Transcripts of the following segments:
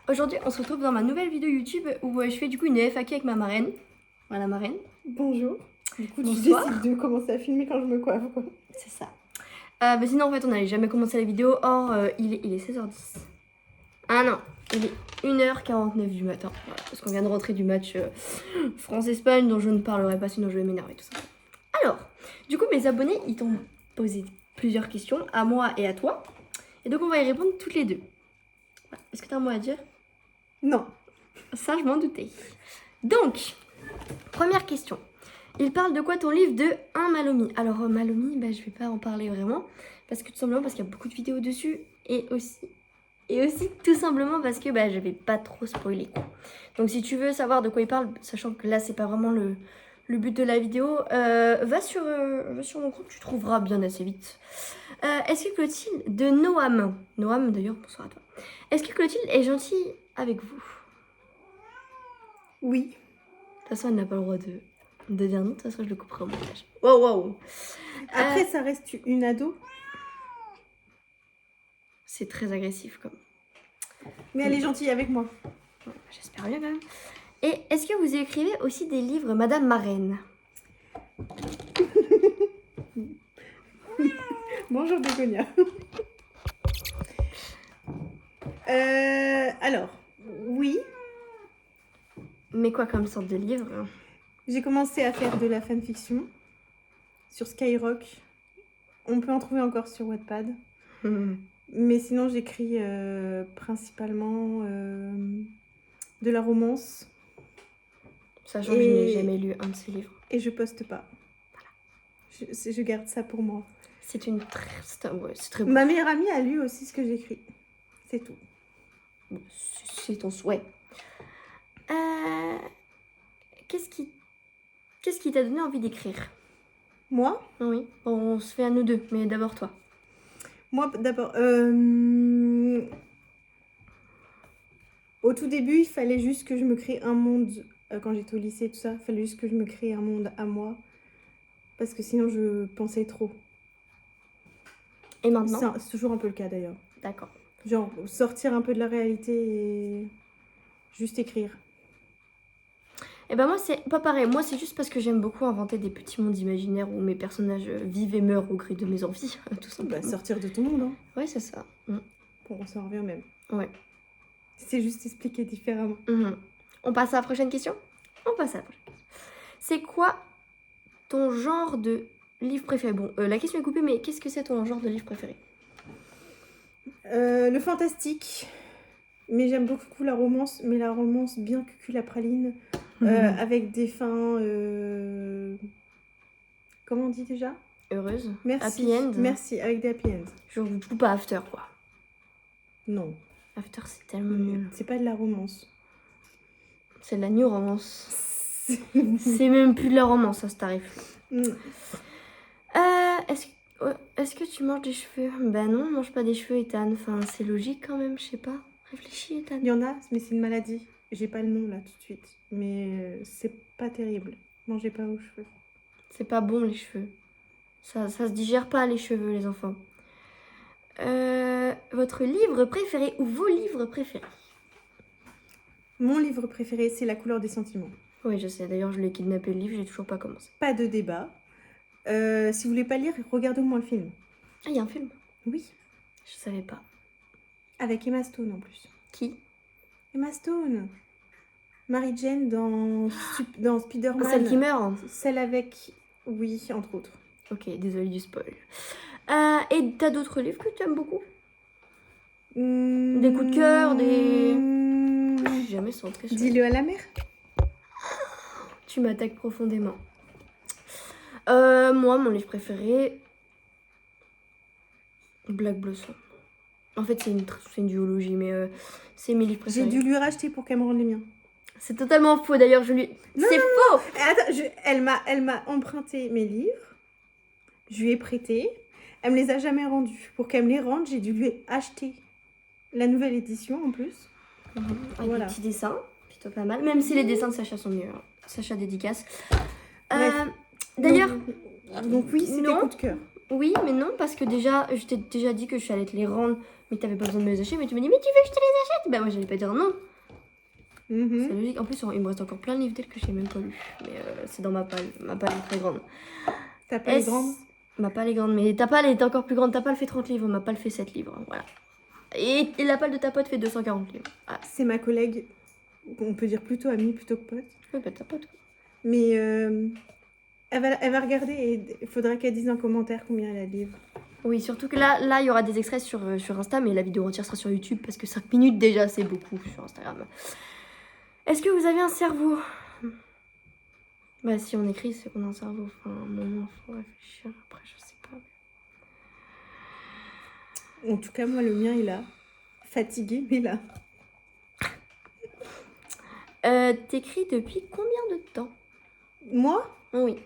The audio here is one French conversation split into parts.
Aujourd'hui, on se retrouve dans ma nouvelle vidéo YouTube où je fais du coup une FAQ avec ma marraine. Voilà, marraine. Bonjour. Du coup, Bonsoir. tu décides de commencer à filmer quand je me coiffe, quoi. C'est ça. Mais sinon, en fait, on n'allait jamais commencer la vidéo. Or, il est 16h10. Ah non, il est 1h49 du matin. Voilà, parce qu'on vient de rentrer du match France-Espagne dont je ne parlerai pas, sinon je vais m'énerver tout ça. Alors, du coup, mes abonnés, ils t'ont posé plusieurs questions à moi et à toi. Et donc, on va y répondre toutes les deux. Voilà. Est-ce que tu as un mot à dire ? Non. Ça, je m'en doutais. Donc, première question. Il parle de quoi ton livre de un Malomie? Alors, Malomie, je vais pas en parler vraiment. Parce que tout simplement parce qu'il y a beaucoup de vidéos dessus. Et aussi tout simplement parce que je vais pas trop spoiler quoi. Donc si tu veux savoir de quoi il parle, sachant que là c'est pas vraiment le but de la vidéo, va sur mon compte, tu trouveras bien assez vite. Est-ce que Clotilde de Noam d'ailleurs, bonsoir à toi. Est-ce que Clotilde est gentille avec vous? Oui. De toute façon, elle n'a pas le droit de dire non, de toute façon je le couperai au montage. Wow. Après, ça reste une ado. C'est très agressif comme. Mais elle est gentille avec moi. J'espère bien quand même. Et est-ce que vous écrivez aussi des livres, Madame Marraine? Bonjour Bégonia. Alors, oui. Mais quoi comme sorte de livre? J'ai commencé à faire de la fanfiction sur Skyrock. On peut en trouver encore sur Wattpad. Mais sinon, j'écris principalement de la romance. Sachant que je n'ai jamais lu un de ces livres. Et je poste pas. Je garde ça pour moi. C'est très beau. Ma meilleure amie a lu aussi ce que j'écris. C'est tout. Bon, c'est ton souhait. Qu'est-ce qui t'a donné envie d'écrire? Moi? Oui. Bon, on se fait à nous deux, mais d'abord toi. Moi, d'abord, au tout début, il fallait juste que je me crée un monde, quand j'étais au lycée, tout ça, il fallait juste que je me crée un monde à moi, parce que sinon je pensais trop. Et maintenant? C'est toujours un peu le cas d'ailleurs. D'accord. Genre, sortir un peu de la réalité et juste écrire. Et moi, c'est pas pareil. Moi, c'est juste parce que j'aime beaucoup inventer des petits mondes imaginaires où mes personnages vivent et meurent au gré de mes envies, tout simplement. Sortir de ton monde, hein. Ouais, c'est ça. Bon, on s'en revient même. Ouais. C'est juste expliqué différemment. On passe à la prochaine question? On passe à la prochaine question. C'est quoi ton genre de livre préféré? Bon, la question est coupée, mais qu'est-ce que c'est ton genre de livre préféré? Le fantastique. Mais j'aime beaucoup la romance, mais la romance bien cuculapraline, avec des fins... Comment on dit déjà? Heureuse. Merci. Happy end. Merci, avec des happy ends. Genre, ou pas After, quoi. Non. After, c'est tellement nul. C'est pas de la romance. C'est de la new romance. C'est même plus de la romance, ça, ce tarif. Est-ce que tu manges des cheveux? Non, mange pas des cheveux, Ethan. Enfin, c'est logique quand même, je sais pas. Réfléchis, Ethan. Il y en a, mais c'est une maladie. J'ai pas le nom là tout de suite. Mais c'est pas terrible. Mangez pas vos cheveux. C'est pas bon, les cheveux. Ça se digère pas, les cheveux, les enfants. Votre livre préféré ou vos livres préférés? Mon livre préféré, c'est La couleur des sentiments. Oui, je sais. D'ailleurs, je l'ai kidnappé le livre, j'ai toujours pas commencé. Pas de débat. Si vous voulez pas lire, regardez au moins le film. Ah, il y a un film? Oui. Je savais pas. Avec Emma Stone en plus. Qui? Emma Stone. Mary Jane dans Spider-Man. Celle qui meurt? Celle avec... Oui, entre autres. Ok, désolée du spoil. Et t'as d'autres livres que tu aimes beaucoup? Des coups de cœur, des... Je suis jamais centrée sur... Dis-le à la mer. Tu m'attaques profondément. Moi, mon livre préféré... Black Blossom. En fait, c'est une duologie, mais c'est mes livres préférés. J'ai dû lui racheter pour qu'elle me rende les miens. C'est totalement faux, d'ailleurs, c'est faux. Attends, elle m'a emprunté mes livres. Je lui ai prêté. Elle me les a jamais rendus. Pour qu'elle me les rende, j'ai dû lui acheter la nouvelle édition en plus. Avec des petits dessins, plutôt pas mal. Même si les dessins de Sacha sont mieux. Sacha dédicace. D'ailleurs... Donc oui, c'est des coups de cœur. Oui, mais non, parce que déjà, je t'ai déjà dit que je allais te les rendre, mais t'avais pas besoin de me les acheter. Mais tu me dis, mais tu veux que je te les achète? Bah, moi, j'allais pas dire non. C'est logique. En plus, il me reste encore plein de livres d'elle que j'ai même pas lu. Mais c'est dans ma palle. Ma palle est très grande. Ta palle est grande? Ma palle est grande, mais ta palle est encore plus grande. Ta palle fait 30 livres, ma palle fait 7 livres. Voilà. Et la palle de ta pote fait 240 livres. Voilà. C'est ma collègue, on peut dire plutôt amie plutôt que pote. Oui, bah ta pote. Mais elle va regarder et il faudra qu'elle dise en commentaire combien elle a de livres. Oui, surtout que là, il y aura des extraits sur Insta, mais la vidéo entière sera sur YouTube parce que 5 minutes déjà, c'est beaucoup sur Instagram. Est-ce que vous avez un cerveau? Bah, si on écrit, c'est qu'on a un cerveau. Enfin, un moment, faut réfléchir. Après, je sais pas. En tout cas, moi, le mien est là. Fatigué, mais là. T'écris depuis combien de temps? Moi, Oui.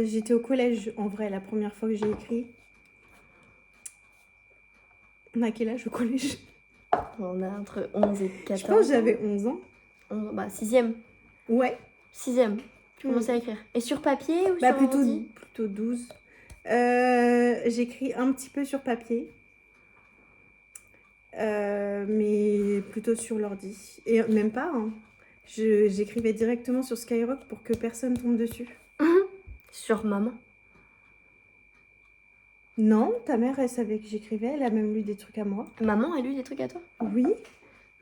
j'étais au collège, en vrai, la première fois que j'ai écrit. On a quel âge au collège? On a entre 11 et 14. Je pense que j'avais 11 ans. Bah, 6e. Ouais. 6e. Tu commençais à écrire. Et sur papier ou Bah, sur ordi? plutôt 12. J'écris un petit peu sur papier. Mais plutôt sur l'ordi. Et même pas, hein. J'écrivais directement sur Skyrock pour que personne tombe dessus. Sur maman. Non, ta mère, elle savait que j'écrivais. Elle a même lu des trucs à moi. Maman a lu des trucs à toi? Oui.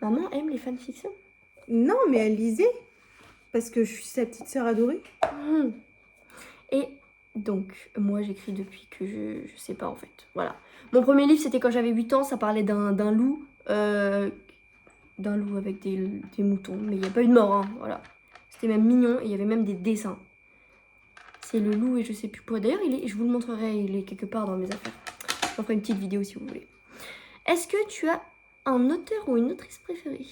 Maman aime les fanfictions? Non, mais elle lisait. Parce que je suis sa petite sœur adorée. Et donc, moi j'écris depuis que je sais pas en fait. Voilà. Mon premier livre c'était quand j'avais 8 ans, ça parlait d'un loup. D'un loup avec des moutons. Mais il n'y a pas eu de mort, hein. Voilà. C'était même mignon et il y avait même des dessins. C'est le loup et je sais plus quoi. D'ailleurs, je vous le montrerai, il est quelque part dans mes affaires. J'en ferai une petite vidéo si vous voulez. Est-ce que tu as un auteur ou une autrice préférée?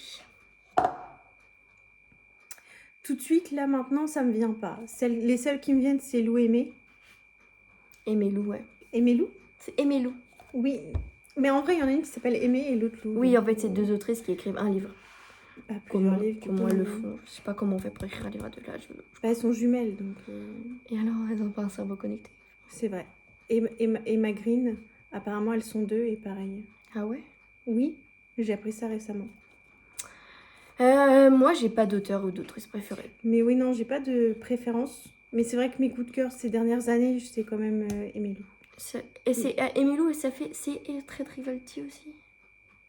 Tout de suite, là, maintenant, ça me vient pas. Les seules qui me viennent, c'est Lou Aimé. Aimé Lou, ouais. Aimé Lou? C'est Aimé Lou. Oui. Mais en vrai, il y en a une qui s'appelle Aimé et l'autre Lou. Oui, en fait, c'est deux autrices qui écrivent un livre. Bah, Comment livres, elles le font? Je sais pas comment on fait pour écrire un livre à deux là. Bah, elles sont jumelles, donc... Et alors, elles ont pas un cerveau connecté? C'est vrai. Et ma Green, apparemment, elles sont deux et pareil. Ah ouais? Oui, j'ai appris ça récemment. Moi, j'ai pas d'auteur ou d'autrice préférée. Mais oui, non, j'ai pas de préférence. Mais c'est vrai que mes coups de cœur ces dernières années, c'est quand même Aimé Lou. Et c'est Aimé Lou et ça fait... C'est très Rivalti aussi.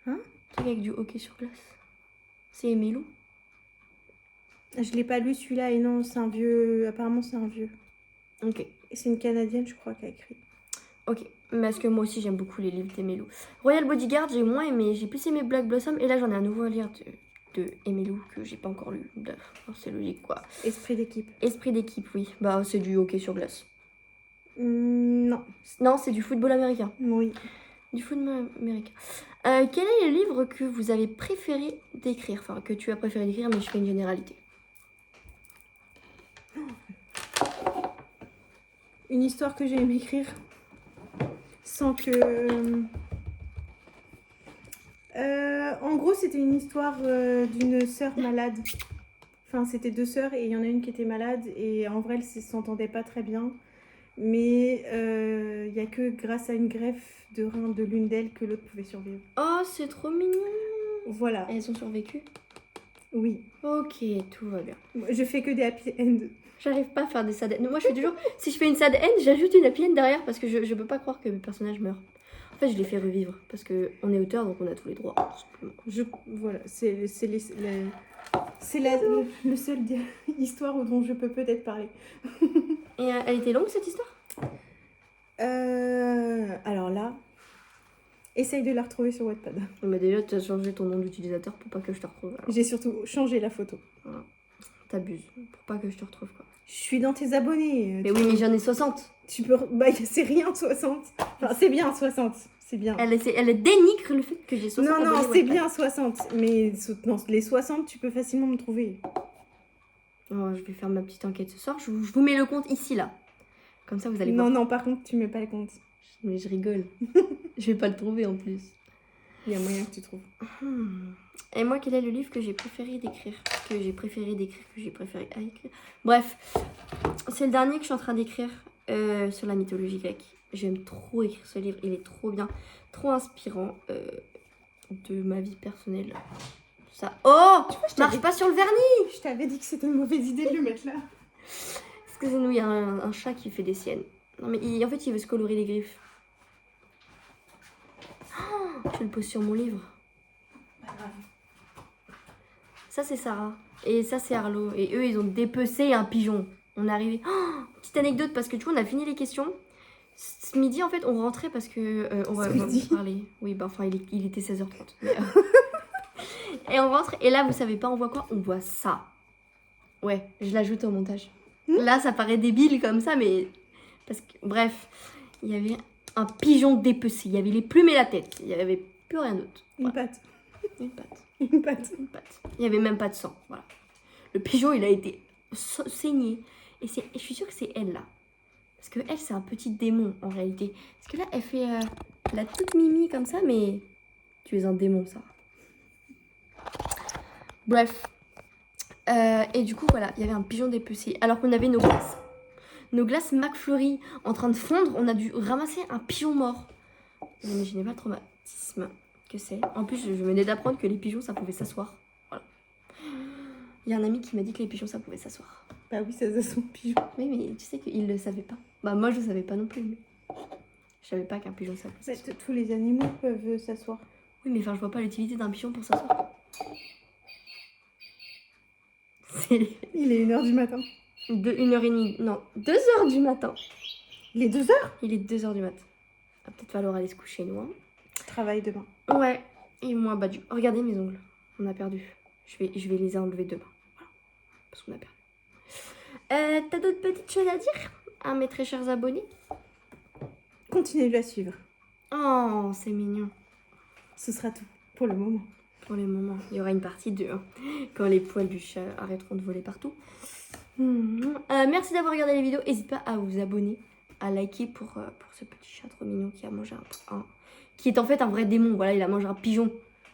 Hein? Un truc avec du hockey sur glace. C'est Aimé Lou. Je l'ai pas lu celui-là et non, c'est un vieux... Apparemment, c'est un vieux. Ok. Et c'est une Canadienne, je crois, qui a écrit. Ok, parce que moi aussi j'aime beaucoup les livres d'Aimé Lou. Royal Bodyguard, j'ai moins aimé, j'ai plus aimé Black Blossom et là j'en ai un nouveau à lire de Aimé Lou que j'ai pas encore lu. C'est logique quoi. Esprit d'équipe. Esprit d'équipe, oui. Bah c'est du hockey sur glace. Non. Non, c'est du football américain. Oui. Du football américain. Quel est le livre que vous avez préféré d'écrire? Enfin, que tu as préféré d'écrire, mais je fais une généralité. Une histoire que j'ai aimé écrire sans que... en gros, c'était une histoire d'une sœur malade. Enfin, c'était deux sœurs et il y en a une qui était malade et en vrai, elles ne s'entendaient pas très bien. Mais il n'y a que grâce à une greffe de rein de l'une d'elles que l'autre pouvait survivre. Oh, c'est trop mignon. Voilà. Elles ont survécu? Oui. Ok, tout va bien. Je fais que des happy end. J'arrive pas à faire des sad ends. Moi, je fais toujours... Si je fais une sad end, j'ajoute une happy end derrière parce que je peux pas croire que mes personnages meurent. En fait, je les fais revivre parce qu'on est auteur, donc on a tous les droits, tout simplement. Voilà, c'est le seul histoire dont je peux peut-être parler. Et elle était longue, cette histoire? Alors là, essaye de la retrouver sur Wattpad. Mais déjà, tu as changé ton nom d'utilisateur pour pas que je te retrouve. Alors. J'ai surtout changé la photo. Voilà. T'abuses, pour pas que je te retrouve, quoi. Je suis dans tes abonnés. Mais oui, mais j'en ai 60. Tu peux... Bah, c'est rien, 60. Enfin, c'est bien, 60. C'est bien. Elle dénigre le fait que j'ai 60 Non, abonnés c'est Wattpad. bien 60. Mais non, les 60, tu peux facilement me trouver. Oh, je vais faire ma petite enquête ce soir. Je vous mets le compte ici, là. Comme ça, vous allez voir. Non, par contre, tu mets pas le compte. Mais je rigole. Je vais pas le trouver, en plus. Il y a moyen que tu trouves. Et moi, quel est le livre que j'ai préféré d'écrire? Que j'ai préféré écrire. Bref, c'est le dernier que je suis en train d'écrire. sur la mythologie grecque. J'aime trop écrire ce livre, il est trop bien, trop inspirant de ma vie personnelle. Ça. Oh, marche pas sur le vernis. Je t'avais dit que c'était une mauvaise idée de le mettre là. Excusez-nous, il y a un chat qui fait des siennes. Non mais en fait il veut se colorer les griffes. Oh, je le pose sur mon livre. Pas grave. Ça c'est Sarah et ça c'est Arlo et eux ils ont dépecé un pigeon. On est arrivé. Oh, petite anecdote parce que tu vois on a fini les questions. Ce midi en fait on rentrait parce que on va vous parler. Oui bah enfin il était 16h30. Mais, et on rentre et là vous savez pas on voit quoi? On voit ça. Ouais je l'ajoute au montage. Là ça paraît débile comme ça mais parce que bref il y avait un pigeon dépecé. Il y avait les plumes et la tête. Il y avait plus rien d'autre. Une Voilà. patte. Une patte. Une patte. Une patte. Il n'y avait même pas de sang. Voilà. Le pigeon, il a été saigné. Et je suis sûre que c'est elle, là. Parce que elle, c'est un petit démon, en réalité. Parce que là, elle fait la toute mimi comme ça, mais tu es un démon, ça. Bref. Et du coup, voilà, il y avait un pigeon dépecé. Alors qu'on avait nos glaces. Nos glaces McFlurry en train de fondre. On a dû ramasser un pigeon mort. Vous imaginez pas le traumatisme que c'est. En plus, je venais d'apprendre que les pigeons, ça pouvait s'asseoir. Voilà. Il y a un ami qui m'a dit que les pigeons, ça pouvait s'asseoir. Bah oui, ça son pigeon. Oui, mais tu sais qu'il le savait pas. Bah moi, je le savais pas non plus. Mais... je savais pas qu'un pigeon, ça pouvait s'asseoir. Tous les animaux peuvent s'asseoir. Oui, mais enfin, je vois pas l'utilité d'un pigeon pour s'asseoir. Il est 1h du matin. 1h30, non, 2h du matin. Il est 2h? Il est 2h du matin. Va peut-être falloir aller se coucher, nous. Hein. Travail demain. Ouais. Et moi, bah, regardez mes ongles. On a perdu. Je vais les enlever demain. Voilà. Parce qu'on a perdu. T'as d'autres petites choses à dire à mes très chers abonnés? Continuez de la suivre. Oh, c'est mignon. Ce sera tout pour le moment. Pour le moment. Il y aura une partie 2. Hein, quand les poils du chat arrêteront de voler partout. Merci d'avoir regardé les vidéos. N'hésitez pas à vous abonner, à liker pour ce petit chat trop mignon qui a mangé qui est en fait un vrai démon. Voilà, il a mangé un pigeon.